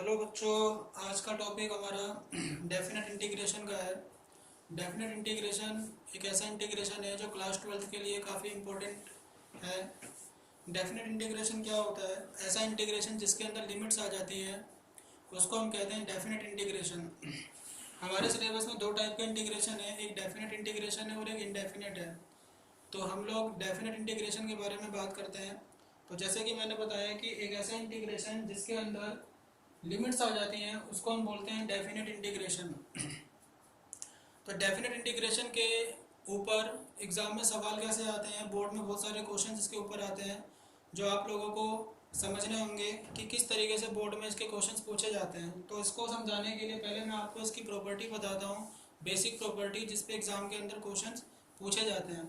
Hello बच्चों, आज का टॉपिक हमारा डेफिनेट इंटीग्रेशन का है। डेफिनेट इंटीग्रेशन एक ऐसा इंटीग्रेशन है जो क्लास 12th के लिए काफ़ी इम्पोर्टेंट है। डेफिनेट इंटीग्रेशन क्या होता है? ऐसा इंटीग्रेशन जिसके अंदर लिमिट्स आ जाती है उसको हम कहते हैं डेफिनेट इंटीग्रेशन। हमारे सिलेबस में दो टाइप का इंटीग्रेशन है, एक डेफिनेट इंटीग्रेशन है और एक इनडेफिनेट है। तो हम लोग डेफिनेट इंटीग्रेशन के बारे में बात करते हैं। तो जैसे कि मैंने बताया कि एक ऐसा इंटीग्रेशन जिसके अंदर लिमिट्स आ जाती हैं उसको हम बोलते हैं डेफिनेट इंटीग्रेशन। तो डेफिनेट इंटीग्रेशन के ऊपर एग्ज़ाम में सवाल कैसे आते हैं, बोर्ड में बहुत सारे क्वेश्चन इसके ऊपर आते हैं जो आप लोगों को समझने होंगे कि किस तरीके से बोर्ड में इसके क्वेश्चंस पूछे जाते हैं। तो इसको समझाने के लिए पहले मैं आपको इसकी प्रॉपर्टी बताता हूँ, बेसिक प्रॉपर्टी जिस पे एग्ज़ाम के अंदर क्वेश्चंस पूछे जाते हैं।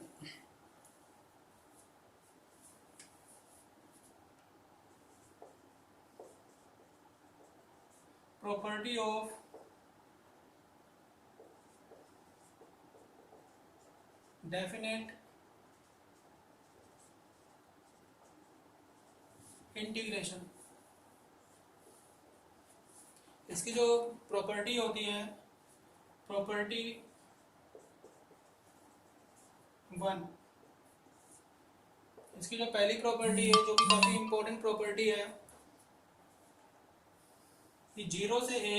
Property of definite integration. इसकी जो प्रॉपर्टी होती है, प्रॉपर्टी 1, इसकी जो पहली प्रॉपर्टी है जो कि काफ़ी इंपॉर्टेंट प्रॉपर्टी है कि 0 से a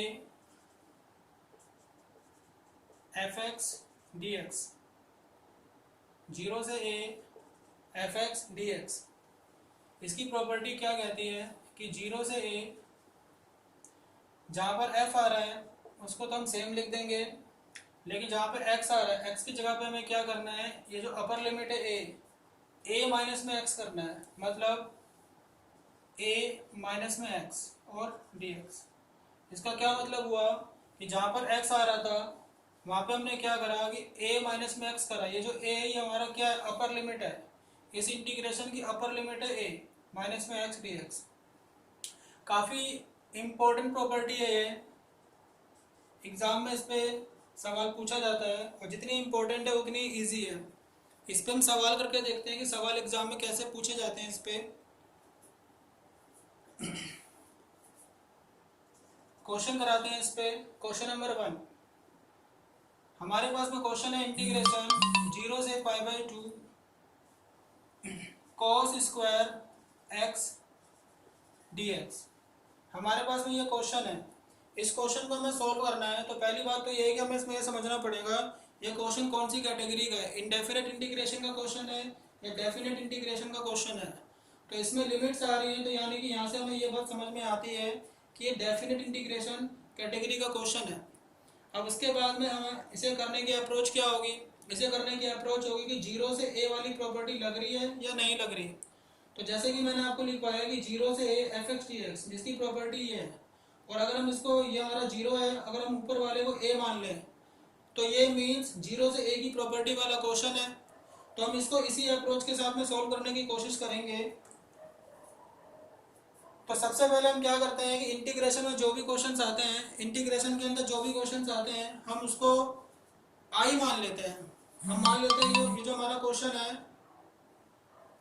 F x D x, 0 से a F x D x. इसकी प्रॉपर्टी क्या कहती है कि 0 से a जहाँ पर f आ रहा है उसको तो हम सेम लिख देंगे, लेकिन जहाँ पर x आ रहा है x की जगह पे हमें क्या करना है, ये जो अपर लिमिट है a माइनस में x करना है, मतलब a माइनस में x और dx। इसका क्या मतलब हुआ कि जहाँ पर x आ रहा था वहाँ पे हमने क्या करा कि a माइनस में x करा। ये जो a है ये हमारा क्या है, अपर लिमिट है। इस इंटीग्रेशन की अपर लिमिट है a माइनस में x dx। काफ़ी इम्पोर्टेंट प्रॉपर्टी है ये, एग्ज़ाम में इस पे सवाल पूछा जाता है और जितनी इम्पोर्टेंट है उतनी ईजी है। इस पे हम सवाल करके देखते हैं कि सवाल एग्ज़ाम में कैसे पूछे जाते हैं। इस पे क्वेश्चन कराते हैं। इस पे क्वेश्चन नंबर 1 हमारे पास में क्वेश्चन है, इंटीग्रेशन 0 से π/2 cos स्क्वायर x dx। हमारे पास में ये क्वेश्चन है, इस क्वेश्चन को हमें सॉल्व करना है। तो पहली बात तो ये है कि हमें इसमें ये समझना पड़ेगा ये क्वेश्चन कौन सी कैटेगरी का है, इनडेफिनेट इंटीग्रेशन का क्वेश्चन है या डेफिनेट इंटीग्रेशन का क्वेश्चन है। तो इसमें लिमिट्स आ रही हैं, तो यानी कि यहाँ से हमें ये बात समझ में आती है कि ये डेफिनेट इंटीग्रेशन कैटेगरी का क्वेश्चन है। अब उसके बाद में हमें इसे करने की अप्रोच क्या होगी, इसे करने की अप्रोच होगी कि 0 से a वाली प्रॉपर्टी लग रही है या नहीं लग रही। तो जैसे कि मैंने आपको लिखवाया कि 0 से a F x D x, जिसकी प्रॉपर्टी ये है, और अगर हम इसको, ये हमारा 0 है, अगर हम ऊपर वाले को a मान लें तो ये मीन्स 0 से a की प्रॉपर्टी वाला क्वेश्चन है। तो हम इसको इसी अप्रोच के साथ में सॉल्व करने की कोशिश करेंगे। तो सबसे पहले हम क्या करते हैं कि इंटीग्रेशन में जो भी क्वेश्चंस आते हैं, इंटीग्रेशन के अंदर जो भी क्वेश्चंस आते हैं हम उसको आई मान लेते हैं। हम मान लेते हैं ये जो हमारा क्वेश्चन है,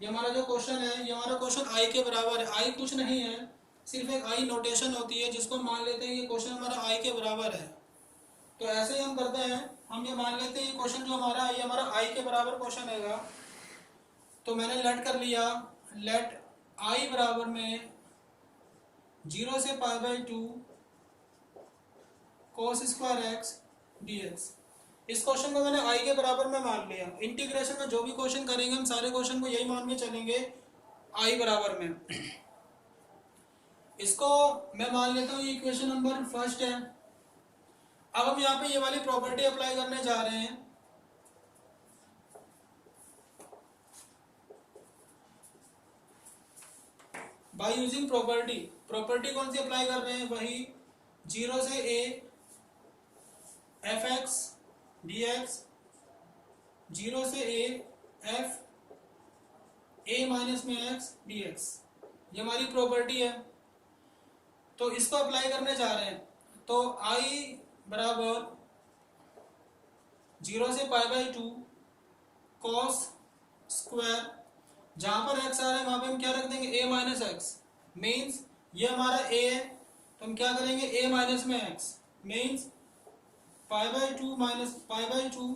ये हमारा जो क्वेश्चन है, ये हमारा क्वेश्चन आई के बराबर है। आई कुछ नहीं है, सिर्फ एक आई नोटेशन होती है जिसको हम मान लेते हैं ये क्वेश्चन हमारा आई के बराबर है। तो ऐसे ही हम करते हैं, हम ये मान लेते हैं ये क्वेश्चन जो हमारा है ये हमारा आई के बराबर क्वेश्चन है। तो मैंने लेट कर लिया, लेट आई बराबर में 0 से π/2 cos स्क्वायर x dx। इस क्वेश्चन को मैंने i के बराबर में मान लिया। इंटीग्रेशन में जो भी क्वेश्चन करेंगे हम सारे क्वेश्चन को यही मान के चलेंगे, i बराबर में। इसको मैं मान लेता हूँ ये इक्वेशन नंबर फर्स्ट है। अब हम यहाँ पे ये वाली प्रॉपर्टी अप्लाई करने जा रहे हैं। बाय यूजिंग प्रॉपर्टी, प्रॉपर्टी कौन सी अप्लाई कर रहे हैं, वही 0 से a F x D x, 0 से a एफ a माइनस में x dx, ये हमारी प्रॉपर्टी है। तो इसको अप्लाई करने जा रहे हैं। तो i बराबर 0 से π/2 cos स्क्वायर, जहाँ पर x आ रहा है वहाँ पे हम क्या रख देंगे, a माइनस एक्स, मीन्स ये हमारा a है तो हम क्या करेंगे, a माइनस में x मीन्स π/2 माइनस π/2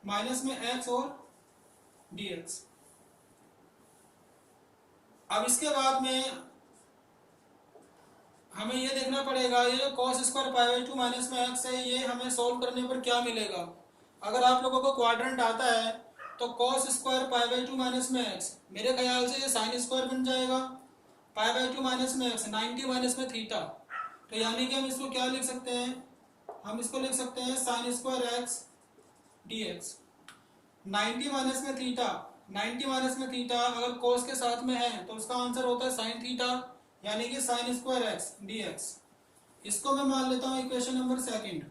माइनस में x और dx। अब इसके बाद में हमें ये देखना पड़ेगा ये जो cos स्क्वायर π/2 माइनस में x है ये हमें सोल्व करने पर क्या मिलेगा। अगर आप लोगों को क्वाड्रेंट आता है तो cos स्क्वायर π/2 माइनस में x, मेरे ख्याल से ये साइन स्क्वायर बन जाएगा। π/2 माइनस में x 90 माइनस में थीटा, तो यानी कि हम इसको क्या लिख सकते हैं, हम इसको लिख सकते हैं sine square x dx। 90 minus में थीटा, 90 माइनस में थीटा अगर cos के साथ में है तो उसका आंसर होता है साइन थीटा, यानी कि साइन स्क्वायर x dx। इसको मैं मान लेता हूं इक्वेशन नंबर सेकंड।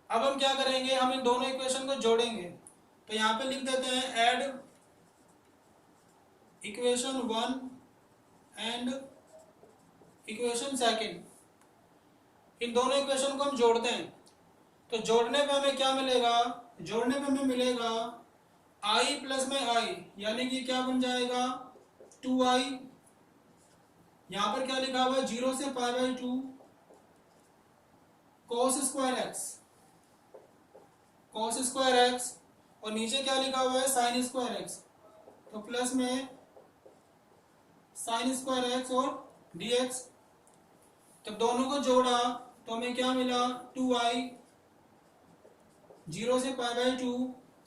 अब हम क्या करेंगे, हम इन दोनों इक्वेशन को जोड़ेंगे। तो यहां पे लिख देते हैं add equation 1 and equation second. इन दोनों इक्वेशन को हम जोड़ते हैं तो जोड़ने पे हमें क्या मिलेगा, जोड़ने पे हमें मिलेगा i प्लस में i, यानी कि क्या बन जाएगा 2i। यहां पर क्या लिखा हुआ है 0 से π/2 cos square x, cos square x, और नीचे क्या लिखा हुआ है साइन स्क्वायर x, तो प्लस में साइन स्क्वायर x और dx। जब दोनों को जोड़ा तो हमें क्या मिला 2i 0 से π/2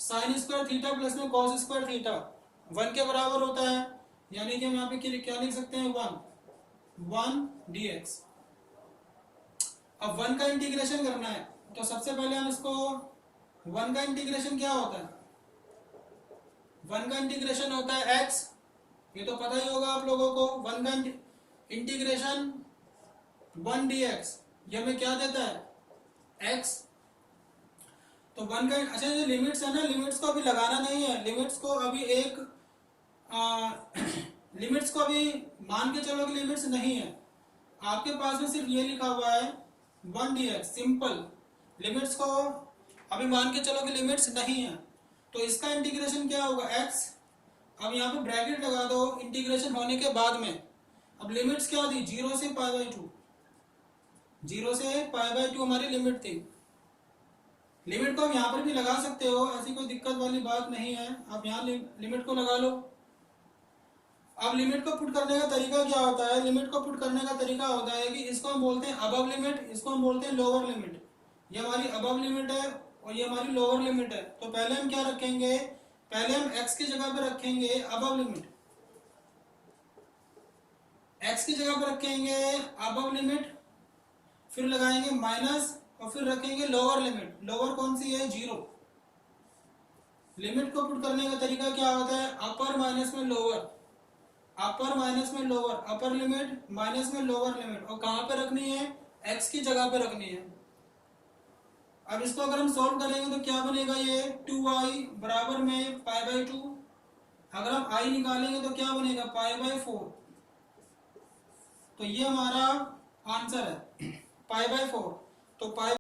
साइन स्क्वायर थीटा प्लस में cos स्क्वायर थीटा 1 के बराबर होता है, यानी कि हम यहाँ पे क्या लिख सकते हैं 1 dx। अब 1 का इंटीग्रेशन करना है तो सबसे पहले हम इसको 1 का इंटीग्रेशन क्या होता है, 1 का इंटीग्रेशन होता है x, ये तो पता ही होगा आप लोगों को। 1 का इंटीग्रेशन 1 dx ये हमें क्या देता है x। तो 1 का अच्छा जो लिमिट्स है ना, लिमिट्स को अभी लगाना नहीं है, लिमिट्स को अभी लिमिट्स को अभी मान के चलो कि लिमिट्स नहीं है, आपके पास में सिर्फ ये लिखा हुआ है 1 dx सिंपल। लिमिट्स को अभी मान के चलो कि लिमिट्स नहीं है, तो इसका इंटीग्रेशन क्या होगा x। अब यहाँ पे ब्रैकेट लगा दो इंटीग्रेशन होने के बाद में। अब लिमिट्स क्या थी 0 से π/2, 0 से π/2 हमारी लिमिट थी। लिमिट को हम यहाँ पर भी लगा सकते हो, ऐसी कोई दिक्कत वाली बात नहीं है, आप यहाँ लिमिट को लगा लो। अब लिमिट को पुट करने का तरीका क्या होता है, लिमिट को पुट करने का तरीका होता है कि इसको हम बोलते हैं अबव लिमिट, इसको हम बोलते हैं लोअर लिमिट। ये हमारी अबव लिमिट है और ये हमारी लोअर लिमिट है। तो पहले हम क्या रखेंगे, पहले हम x की जगह पे रखेंगे अबव लिमिट, x की जगह पे रखेंगे अबव लिमिट, फिर लगाएंगे माइनस और फिर रखेंगे लोअर लिमिट। लोअर कौन सी है 0। लिमिट को पुट करने का तरीका क्या होता है अपर माइनस में लोअर, अपर माइनस में लोअर, अपर लिमिट माइनस में लोअर लिमिट, और कहां पे रखनी है x की जगह पे रखनी है। अब इसको अगर हम सॉल्व करेंगे तो क्या बनेगा, ये 2i बराबर में π/2, अगर हम i निकालेंगे तो क्या बनेगा π/4। तो ये हमारा आंसर है π/4। तो